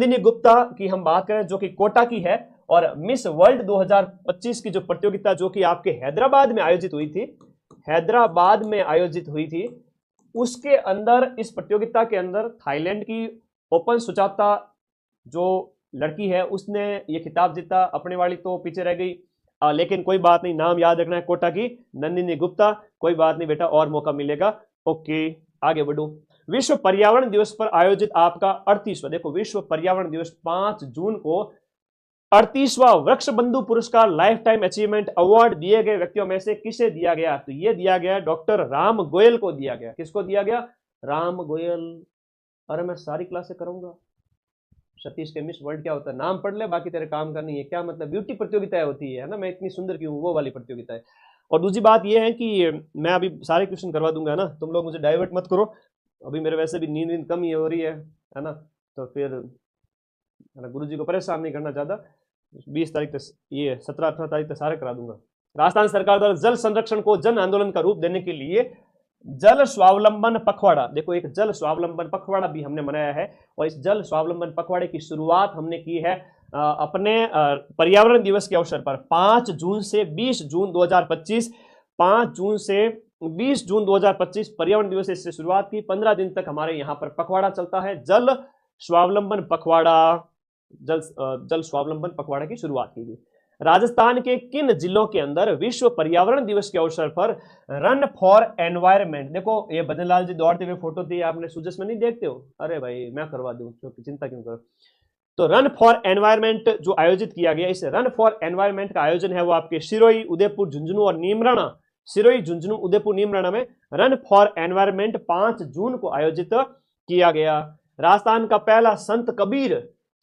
नंदिनी गुप्ता की हम बात करें जो कि कोटा की है, और मिस वर्ल्ड 2025 की जो प्रतियोगिता जो कि आपके हैदराबाद में आयोजित हुई थी, हैदराबाद में आयोजित हुई थी, उसके अंदर इस प्रतियोगिता के अंदर थाईलैंड की ओपन सुजाता जो लड़की है उसने ये खिताब जीता। अपने वाली तो पीछे रह गई, लेकिन कोई बात नहीं, नाम याद रखना है कोटा की नंदिनी गुप्ता। कोई बात नहीं बेटा, और मौका मिलेगा। ओके, आगे बढ़ो। विश्व पर्यावरण दिवस पर आयोजित आपका 38वां, देखो विश्व पर्यावरण दिवस 5 जून को 38वां वृक्ष बंधु पुरस्कार लाइफ टाइम अचीवमेंट अवार्ड दिए गए व्यक्तियों में से किसे दिया गया? तो ये दिया गया डॉक्टर राम गोयल को दिया गया। किसको दिया गया? राम गोयल। अरे मैं सारी क्लासें करूंगा। सतीश के मिस वर्ल्ड क्या होता है, नाम पढ़ ले, बाकी तेरे काम करनी है। क्या मतलब, ब्यूटी प्रतियोगिताएं होती है ना, मैं इतनी सुंदर क्यों हूं, वो वाली प्रतियोगिता है। और दूसरी बात ये है कि मैं अभी सारे क्वेश्चन करवा दूंगा ना, तुम लोग मुझे डाइवर्ट मत करो। अभी मेरे वैसे भी नींद कम ही हो रही है ना, तो फिर गुरु जी को परेशान नहीं करना चाहता। 20 तारीख तक, ये 17-18 तारीख तक सारे करा दूंगा। राजस्थान सरकार द्वारा जल संरक्षण को जन आंदोलन का रूप देने के लिए जल स्वावलंबन पखवाड़ा, देखो एक जल स्वावलंबन पखवाड़ा भी हमने मनाया है। और इस जल स्वावलंबन पखवाड़े की शुरुआत हमने की है अपने पर्यावरण दिवस के अवसर पर 5 जून से 20 जून 2025। 5 जून से 20 जून 2025 पर्यावरण दिवस से शुरुआत की। 15 दिन तक हमारे यहाँ पर पखवाड़ा चलता है, जल स्वावलंबन पखवाड़ा। जल स्वावलंबन पखवाड़ा की शुरुआत की गई। राजस्थान के किन जिलों के अंदर विश्व पर्यावरण दिवस के अवसर पर रन फॉर एनवायरमेंट, देखो ये भजन लाल जी दौड़ते हुए फोटो दी आपने, सुजस में नहीं देखते हो? अरे भाई मैं करवा दूं, चिंता क्यों करो। तो रन फॉर एनवायरमेंट जो आयोजित किया गया, इस रन फॉर एनवायरमेंट का आयोजन है वो आपके सिरोही, उदयपुर, झुंझुनू और नीमराणा, सिरोही, झुंझुनू, उदयपुर, नीमराणा में रन फॉर एनवायरमेंट 5 जून को आयोजित किया गया। राजस्थान का पहला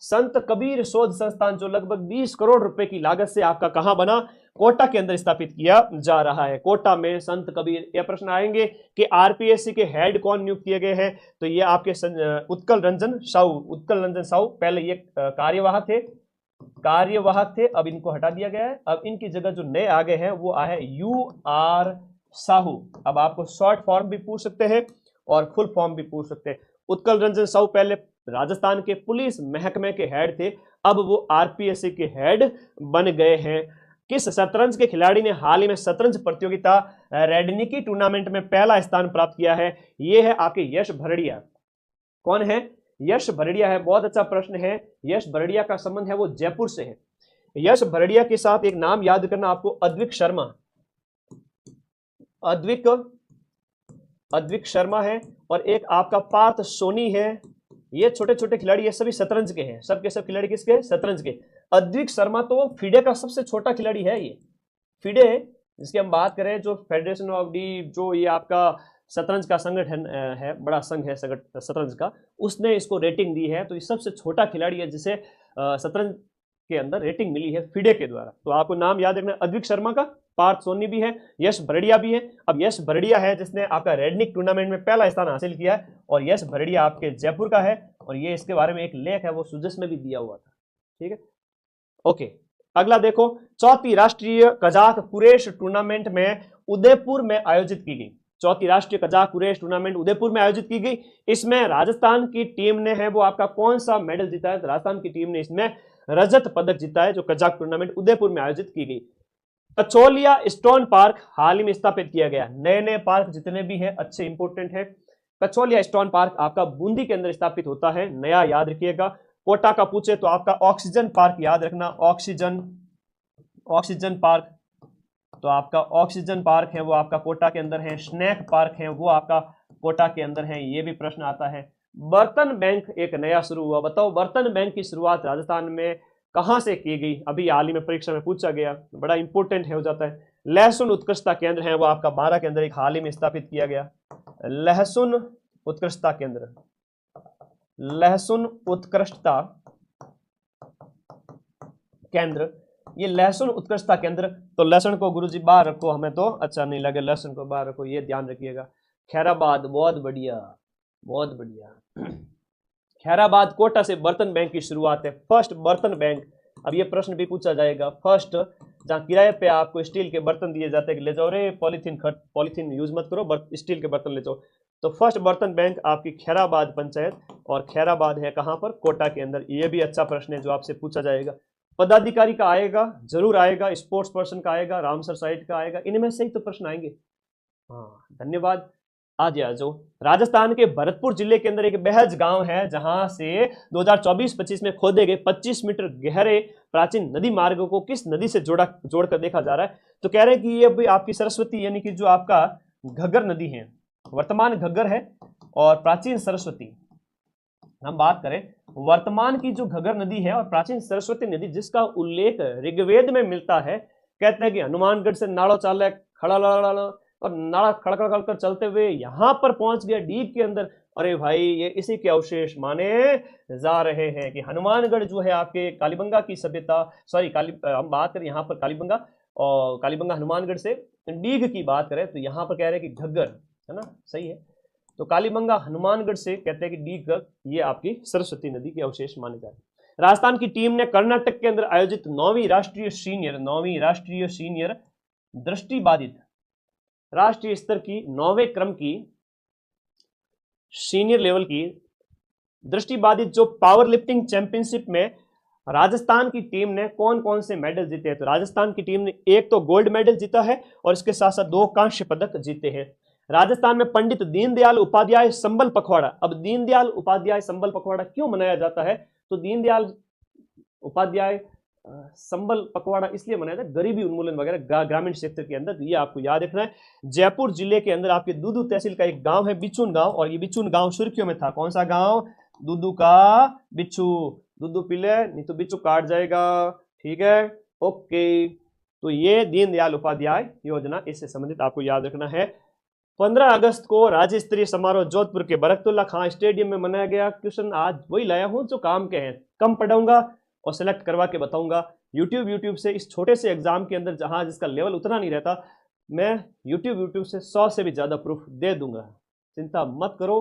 संत कबीर शोध संस्थान जो लगभग 20 करोड़ रुपए की लागत से आपका कहां बना? कोटा के अंदर स्थापित किया जा रहा है। कोटा में संत कबीर। यह प्रश्न आएंगे कि आरपीएससी के हेड कौन नियुक्त किए गए हैं? तो ये आपके उत्कल रंजन साहू पहले ये कार्यवाहक थे, अब इनको हटा दिया गया है। अब इनकी जगह जो नए आ गए हैं वो आए UR साहू। अब आपको शॉर्ट फॉर्म भी पूछ सकते हैं और फुल फॉर्म भी पूछ सकते हैं। उत्कल रंजन साहू पहले राजस्थान के पुलिस महकमे के हेड थे, अब वो आरपीएससी के हेड बन गए हैं। किस शतरंज के खिलाड़ी ने हाल ही में शतरंज प्रतियोगिता रेडनिकी टूर्नामेंट में पहला स्थान प्राप्त किया है? ये है आपके यश भरड़िया। कौन है? यश भरड़िया है। बहुत अच्छा प्रश्न है। यश भरड़िया का संबंध है वो जयपुर से है। यश भरड़िया के साथ एक नाम याद करना आपको, अद्विक शर्मा। अद्विक शर्मा है, और एक आपका पार्थ सोनी है। ये छोटे छोटे खिलाड़ी, ये सभी शतरंज के हैं। सबके सब खिलाड़ी किसके? शतरंज के। अद्विक शर्मा तो फिडे का सबसे छोटा खिलाड़ी है। ये फिडे जिसकी हम बात करें, जो फेडरेशन ऑफ डी, जो ये आपका शतरंज का संगठन है, बड़ा संघ है शतरंज का, उसने इसको रेटिंग दी है। तो ये सबसे छोटा खिलाड़ी है जिसे शतरंज के अंदर रेटिंग मिली है फिडे के द्वारा। तो आपको नाम याद रखना, अद्विक शर्मा का, पार्थ सोनी भी है, यश भरड़िया भी है। अब यश भरड़िया है जिसने आपका रेडनिक टूर्नामेंट में पहला स्थान हासिल किया है, और यश भरड़िया आपके जयपुर का है, और ये इसके बारे में एक लेख है वो सुजस में भी दिया हुआ था। ठीक है, ओके। अगला देखो, चौथी राष्ट्रीय कजाक कुरेश टूर्नामेंट में उदयपुर में आयोजित की गई। चौथी राष्ट्रीय कजाक कुरेश टूर्नामेंट उदयपुर में आयोजित की गई। इसमें राजस्थान की टीम ने है वो आपका कौन सा मेडल जीता है? तो राजस्थान की टीम ने इसमें रजत पदक जीता है, जो कजाक टूर्नामेंट उदयपुर में आयोजित की गई। कचौलिया स्टोन पार्क हाल ही में स्थापित किया गया। नए नए पार्क जितने भी हैं अच्छे इंपोर्टेंट है। कचौलिया स्टोन पार्क आपका बूंदी के अंदर स्थापित होता है, नया याद रखिएगा। कोटा का पूछे तो आपका ऑक्सीजन पार्क याद रखना, ऑक्सीजन पार्क। तो आपका ऑक्सीजन पार्क है वो आपका कोटा के अंदर है। स्नैक पार्क है वो आपका कोटा के अंदर है, ये भी प्रश्न आता है। बर्तन बैंक एक नया शुरू हुआ, बताओ बर्तन बैंक की शुरुआत राजस्थान में कहां से की गई? अभी हाल ही में परीक्षा में पूछा गया, बड़ा इंपॉर्टेंट है हो जाता है। लहसुन उत्कृष्टता केंद्र है वो आपका 12 के अंदर एक हाल ही में स्थापित किया गया। लहसुन उत्कृष्टता केंद्र, लहसुन उत्कृष्टता केंद्र, ये लहसुन उत्कृष्टता केंद्र। तो लहसुन को गुरुजी बाहर रखो, हमें तो अच्छा नहीं लगे, लहसुन को बाहर रखो, ये ध्यान रखिएगा। खैराबाद, बहुत बढ़िया बहुत बढ़िया। खैराबाद कोटा से बर्तन बैंक की शुरुआत है, फर्स्ट बर्तन बैंक। अब ये प्रश्न भी पूछा जाएगा, फर्स्ट जहाँ किराए पे आपको स्टील के बर्तन दिए जाते हैं, ले जाओ रे पॉलीथीन यूज मत करो, स्टील के बर्तन ले जाओ। तो फर्स्ट बर्तन बैंक आपकी खैराबाद पंचायत, और खैराबाद है कहां पर, कोटा के अंदर। ये भी अच्छा प्रश्न है जो आपसे पूछा जाएगा। पदाधिकारी का आएगा, जरूर आएगा, स्पोर्ट्स पर्सन का आएगा, रामसर साइट का आएगा, इनमें से ही तो प्रश्न आएंगे। हाँ धन्यवाद। आज जो राजस्थान के भरतपुर जिले के अंदर एक बेहज गांव है जहां से 2024-25 में खोदे गए 25 मीटर गहरे प्राचीन नदी मार्गों को किस नदी से जोड़कर देखा जा रहा है। तो कह रहे हैं कि ये भी आपकी सरस्वती यानी कि जो आपका घग्गर नदी है, वर्तमान घग्गर है और प्राचीन सरस्वती। हम बात करें वर्तमान की जो घग्गर नदी है और प्राचीन सरस्वती नदी जिसका उल्लेख ऋग्वेद में मिलता है, कहते हैं कि हनुमानगढ़ से नाड़ो चाले खड़ा और नाड़ा खड़खड़ कर चलते हुए यहां पर पहुंच गया डीग के अंदर। अरे भाई ये इसी के अवशेष माने जा रहे हैं कि हनुमानगढ़ जो है आपके कालीबंगा की सभ्यता, हम बात करें यहाँ पर कालीबंगा, और कालीबंगा हनुमानगढ़ से डीग की बात करें तो यहाँ पर कह रहे हैं कि घग्गर है ना, सही है। तो कालीबंगा हनुमानगढ़ से कहते हैं कि डीग, ये आपकी सरस्वती नदी के अवशेष माने जा रहे हैं। राजस्थान की टीम ने कर्नाटक के अंदर आयोजित 9वीं राष्ट्रीय सीनियर दृष्टिबाधित राष्ट्रीय स्तर की 9वें क्रम की सीनियर लेवल की दृष्टिबाधित जो पावर लिफ्टिंग चैंपियनशिप में राजस्थान की टीम ने कौन कौन से मेडल जीते हैं। तो राजस्थान की टीम ने एक तो गोल्ड मेडल जीता है और इसके साथ साथ 2 कांस्य पदक जीते हैं। राजस्थान में पंडित दीनदयाल उपाध्याय संबल पखवाड़ा। अब दीनदयाल उपाध्याय संबल पखवाड़ा क्यों मनाया जाता है, तो दीनदयाल उपाध्याय संबल पखवाड़ा इसलिए मनाया जाता है गरीबी उन्मूलन वगैरह ग्रामीण क्षेत्र के अंदर, तो ये आपको याद रखना है। जयपुर जिले के अंदर आपके दूदू तहसील का एक गांव है बिचुन गांव, और ये बिचुन गांव सुर्खियों में था। कौन सा गांव, दूदू का बिच्छू, दूदू पीले नहीं तो बिच्छू काट जाएगा, ठीक है ओके। तो ये दीनदयाल उपाध्याय योजना, इससे संबंधित आपको याद रखना है। 15 अगस्त को राज्य स्तरीय समारोह जोधपुर के बरकतुल्ला खां स्टेडियम में मनाया गया। क्वेश्चन आज वही लाया हूं जो काम के हैं, कम पढ़ाऊंगा और सिलेक्ट करवा के बताऊंगा। यूट्यूब से इस छोटे से एग्जाम के अंदर जहां जिसका लेवल उतना नहीं रहता, मैं यूट्यूब से 100 से भी ज्यादा प्रूफ दे दूंगा, चिंता मत करो।